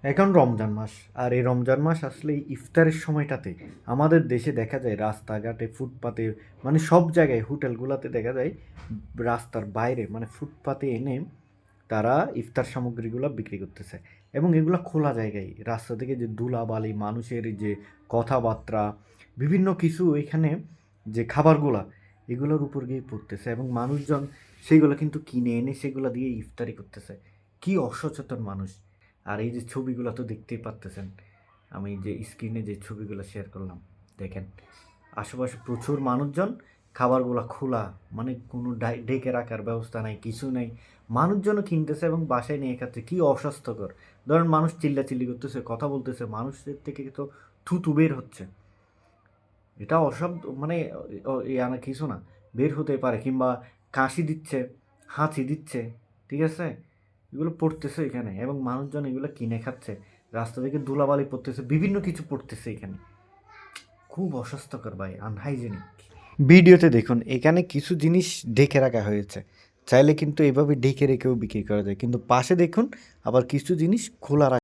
এখন রমজান মাস, আর এই রমজান মাস আসলে এই ইফতারের সময়টাতে আমাদের দেশে দেখা যায় রাস্তাঘাটে, ফুটপাতে, মানে সব জায়গায় হোটেলগুলোতে দেখা যায় রাস্তার বাইরে মানে ফুটপাতে এনে তারা ইফতার সামগ্রীগুলো বিক্রি করতেছে। এবং এগুলো খোলা জায়গায়, রাস্তা থেকে যে ধুলাবালি, মানুষের যে কথাবার্তা, বিভিন্ন কিছু এখানে যে খাবারগুলা এগুলোর উপর গিয়ে পড়তেছে এবং মানুষজন সেইগুলো কিন্তু কিনে এনে সেগুলো দিয়ে ইফতারি করতেছে। কি অসচেতন মানুষ! আর এই যে ছবিগুলো তো দেখতেই পারতেছেন, আমি যে স্ক্রিনে যে ছবিগুলো শেয়ার করলাম, দেখেন আশেপাশে প্রচুর মানুষজন, খাবারগুলো খোলা, মানে কোনো ডেকে রাখার ব্যবস্থা নাই, কিছু নেই। মানুষজনও কিনতেছে এবং বাসায় নিয়ে খাচ্ছে। কি অস্বাস্থ্যকর! ধরেন মানুষ চিল্লাচিল্লি করতেছে, কথা বলতেছে, মানুষের থেকে তো থুতু বের হচ্ছে। এটা অশব্দ, মানে না কিছু না, বের হতে পারে, কিংবা কাশি দিচ্ছে, হাঁচি দিচ্ছে, ঠিক আছে, এগুলো পড়তেছে এখানে এবং মানুষজন এগুলো কিনে খাচ্ছে। রাস্তা থেকে ধুলাবালি পড়তেছে, বিভিন্ন কিছু পড়তেছে এখানে। খুব অস্বাস্থ্যকর ভাই, আনহাইজেনিক। ভিডিওতে দেখুন এখানে কিছু জিনিস ঢেকে রাখা হয়েছে, চাইলে কিন্তু এভাবে ঢেকে রেখেও বিক্রি করা যায়, কিন্তু পাশে দেখুন আবার কিছু জিনিস খোলা রাখা।